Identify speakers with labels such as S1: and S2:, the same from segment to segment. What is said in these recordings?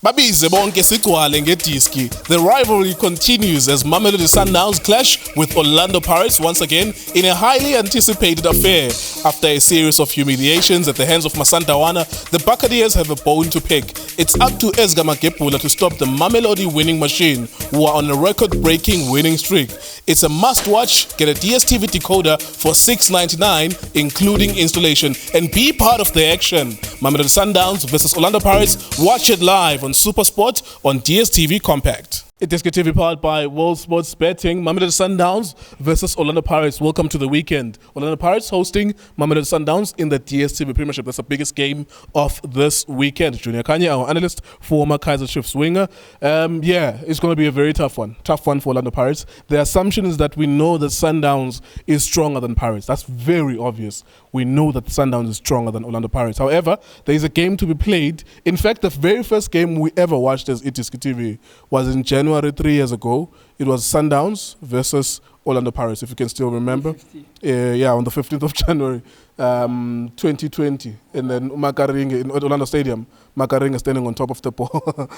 S1: Babize bonke sigcwale ngediski. The rivalry continues as Mamelodi Sundowns clash with Orlando Pirates once again in a highly anticipated affair. After a series of humiliations at the hands of Masandawana, the Buccaneers have a bone to pick. It's up to Ezga Magepula to stop the Mamelodi winning machine, who are on a record-breaking winning streak. It's a must-watch. Get a DSTV decoder for $6.99, including installation, and be part of the action. Mamelodi Sundowns versus Orlando Pirates. Watch it live on SuperSport on DSTV Compact. iDiskiTV powered by World Sports Betting. Mamelodi Sundowns versus Orlando Pirates. Welcome to the weekend. Orlando Pirates hosting Mamelodi Sundowns in the DSTV Premiership. That's the biggest game of this weekend. Junior Khanye, our analyst, former Kaizer Chiefs winger. It's going to be a very tough one. Tough one for Orlando Pirates. The assumption is that we know that Sundowns is stronger than Pirates. That's very obvious. We know that Sundowns is stronger than Orlando Pirates. However, there is a game to be played. In fact, the very first game we ever watched as iDiskiTV was in January 3 years ago. It was Sundowns versus Orlando Pirates, if you can still remember. On the 15th of January, 2020. And then Makaringa in Orlando Stadium, Makaringa standing on top of the ball.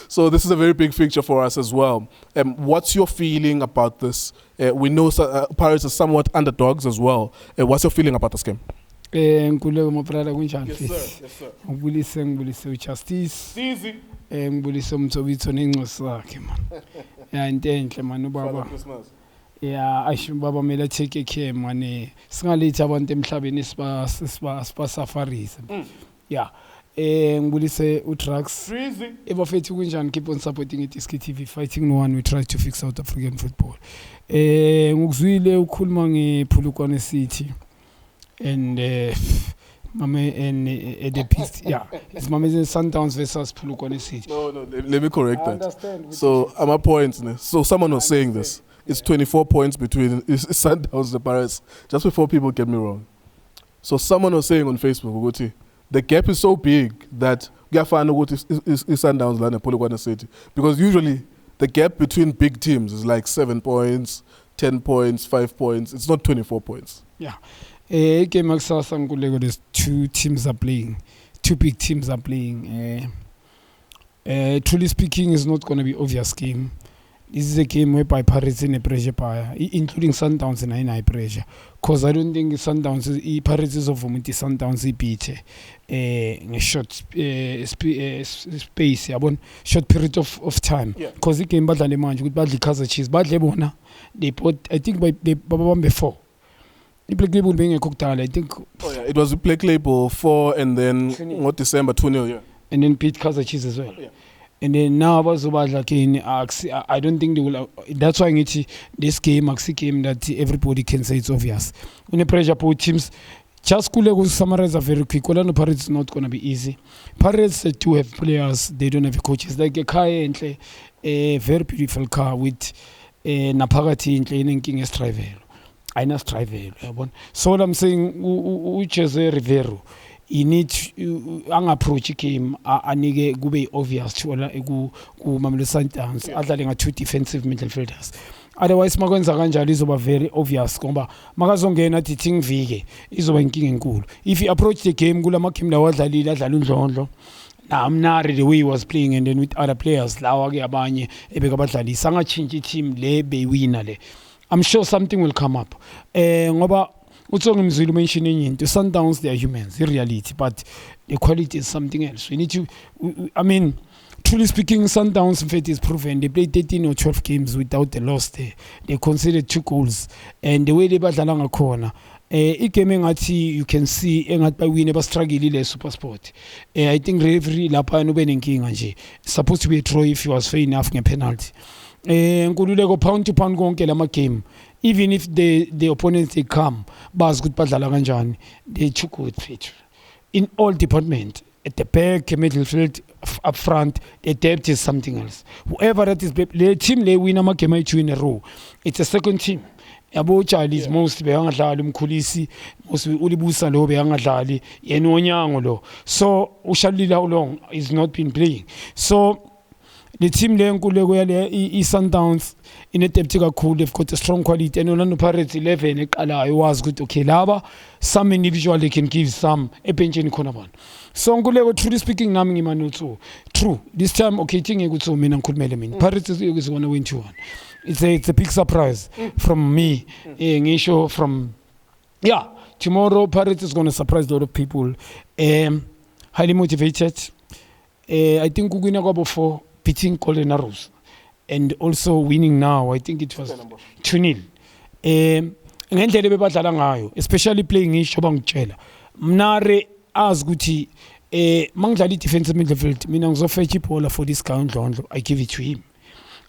S1: So this is a very big fixture for us as well. What's your feeling about this? We know Pirates are somewhat underdogs as well. What's your feeling about this game?
S2: Nkululeko mabrada kunjani?
S1: Yes sir.
S2: Ngibulise uJustice.
S1: Easy.
S2: Ngibulise umthobitho nencosi sakhe man. Ya into enhle man ubaba. Ya asho baba mele take care man. Singalethi abantu emhlabeni siba safaris. Yeah. Ngibulise uDrugs. Ebafethi kunjani? Keep on supporting iDiskiTV, fighting no one. We try to fix South African football. Ngikuzwile ukhuluma ngePhulukwane City. And the piece, it's Mamelodi Sundowns versus Phulukwane City.
S1: No, let me correct that. So, my point. So, someone was saying this. It's 24 points between Sundowns and the Pirates. Just before people get me wrong. So, someone was saying on Facebook, the gap is so big that we have to find out is Sundowns and Phulukwane City. Because usually, the gap between big teams is like 7 points, 10 points, 5 points. It's not 24 points.
S2: Yeah. Game Aksasa Nkululeko, there's two big teams are playing. Truly speaking, it's not going to be obvious game. This is a game whereby Pirates in a pressure buyer, including Sundowns in a high pressure. Because I don't think Sundowns, Pirates is over with the Sundowns beat a short space, short period of time. Because the game badly managed with badly Kaizer Chiefs, badly bona. They put, I think they before. Black Label being a cocktail, I think.
S1: It was Black Label 4 and then what December 2-0,
S2: and then beat Kaizer Chiefs as well. And then now I don't think they will. That's why this game, that everybody can say it's obvious. When the pressure put teams, just to summarize very quick. Orlando Pirates is not going to be easy. Pirates do have players, they don't have coaches. Like a car, a very beautiful car with Napagati in King Estrivel. I know strive. So what I'm saying, which is a Rivero, you need to approach game. Anige gube obvious to Mamelodi Sundowns. Other two defensive midfielders. Otherwise, Magonza Ganjali is over very obvious. Komba Magazongena teaching Vige is over king cool. If you approach the game, Gula Makim Lawazali, that's Alunjo. Now I'm not the way he was playing, and then with other players, Lawagi Abanye, Ebekabatali, Sanga Chinchi team, Lebe winale. I'm sure something will come up. Ngoba utsongimzulu mentioning into Sundowns, they are humans, in reality, but the quality is something else. We need to, truly speaking, Sundowns in fact is proven. They played 13 or 12 games without a loss there. They conceded 2 goals. And the way they battle along a corner, you can see we never struggle in SuperSport. I think referee Lapa no bening king anje. Supposed to be a throw if he was fair enough in a penalty. Nkululeko pound to pound konke lama game, even if the opponents they come bas good badlala kanjani, they too good fit in all departments. At the back, midfield, up front, the depth is something else. Whoever that is, the team they win a game in a row. It's a second team. Yabo Charlie's most beyangadlali umkhulisi most ulibusa lo beyangadlali yena onyango lo. So Ushalila long is not been playing. So The team le enkulu yale i-Sundowns ine-depth kakhulu. They've got a strong quality. And Orlando Pirates 11 eqalayo was good. Okay, laba some individual they can give some ebenchini khona bona. So nguleko truly speaking nami ngimano too. True. This time okay thingi ukuthi mina ngikhulumele mina. Pirates is gonna win 2-1. It's a big surprise from me. Ngisho from tomorrow Pirates is going to surprise a lot of people. Highly motivated. I think we're going to go for beating Golden Arrows and also winning now. I think it was 2-0. Ngendlela bebadlala ngayo, especially playing ngisho bangitshela. Mnare azi ukuthi mangidlala defensive midfield mina ngizofetha ibhola for this guy uNdlondlo. I give it to him.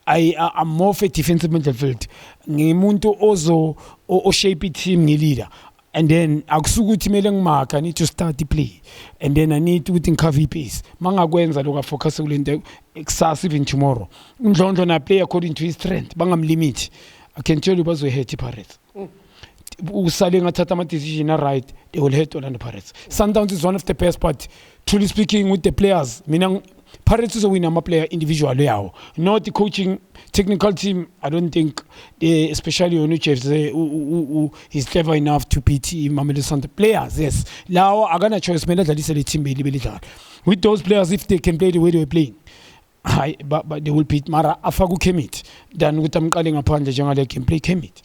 S2: I'm more of a defensive midfield. Ngimuntu o shape team leader. And then akusukuthi mele ngimark, I need to start the play. And then I need to think cover pace. Mangakwenza lokho focus kulento excessive even tomorrow. UNdlondlo na play according to his strength. Bangamlimit. I can tell you bazwe hate Pirates. Usale ngathatha ama decision right, they will hate Orlando Pirates. Sundowns is one of the best, but truly speaking with the players, mina Pirates is a winner player individual yawo. Not the coaching technical team. I don't think they, especially Onuche who is clever enough to beat Mamelodi Sundowns players. Yes. Now I gonna choice mena that is a team with those players if they can play the way they were playing. But they will beat Mara Afagu Kemit than with them calling upon the general they can play Kemit.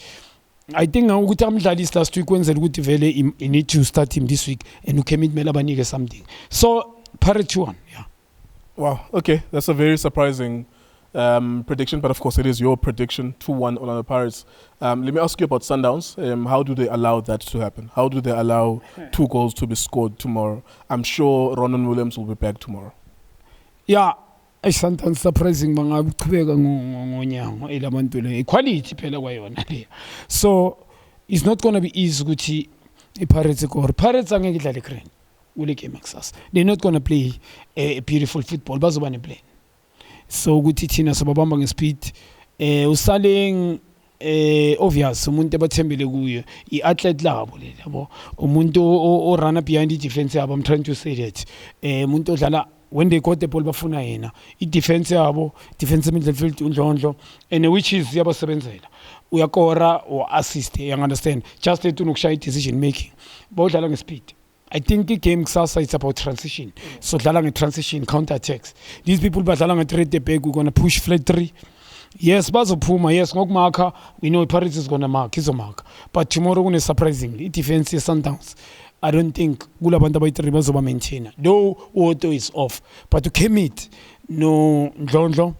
S2: I think ukuthi amdlalisi last week when ukuthi vele you need to start him this week and Kemit mela banike something. So Pirates 2-1, yeah.
S1: Wow, okay, that's a very surprising prediction, but of course it is your prediction, 2-1 Orlando Pirates. Let me ask you about Sundowns. How do they allow that to happen? How do they allow 2 goals to be scored tomorrow? I'm sure Ronan Williams will be back tomorrow.
S2: Yeah, Sundowns surprising bangabuqhubeka ngonyango elabantu le equality phela kwayona le. So it's not going to be easy ukuthi iPirates score. Pirates angeke idlale green. They're not going to play a beautiful football. Bazoba ne play. So ukuthi thina sababamba ngespeed usaleng obvious umuntu abathembele kuyo iathlete labo le yabo umuntu o run behind the defense yabo. I'm trying to say that umuntu odlala when they got the ball bafuna yena i-defense yabo defensive midfield uNdlondlo and which is yabasebenzela uyakora or assist, you understand, just to nokushaya decision making bodlala ngespeed. I think the game kusasa it's about transition. So dlala nge-transition, counter attacks. These people badlala nge-3 the back, we're going to push flat 3. Yes, bazophuma, yes, ngokumarka, we know Paris is going to mark, izomarka. But tomorrow kune surprisingly, defense is Sundowns. I don't think kulabantu abayi-3 bazoba maintainer. Though Otto is off. But to commit, no Ndlondlo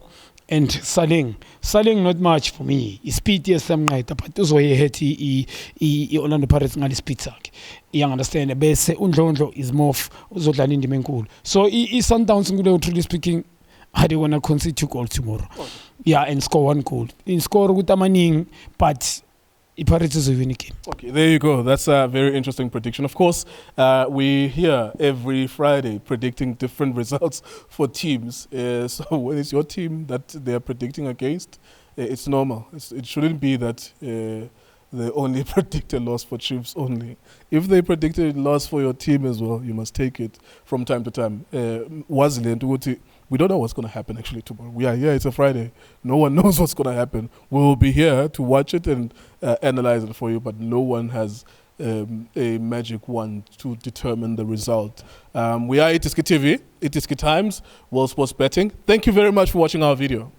S2: and Saleng not much for me. Speed yes samnqeda but uzoyeheti i-Orlando Pirates ngale speed sakhe. You understand? Bese uNdlondlo is more uzodlala indima enkulu. So i-Sundowns ngule truly speaking they want to concede 2 goals tomorrow. Okay. Yeah, and score 1 goal. In score ukuthi amaningi but Pirates is a winning game. Okay,
S1: there you go. That's a very interesting prediction. Of course, we here every Friday predicting different results for teams. So when it's your team that they are predicting against, it's normal. It shouldn't be that they only predict a loss for Chiefs only. If they predicted a loss for your team as well, you must take it from time to time. We don't know what's going to happen actually tomorrow. We are here, it's a Friday. No one knows what's going to happen. We will be here to watch it and analyze it for you, but no one has a magic wand to determine the result. We are iDiskiTV, iDiski Times, World Sports Betting. Thank you very much for watching our video.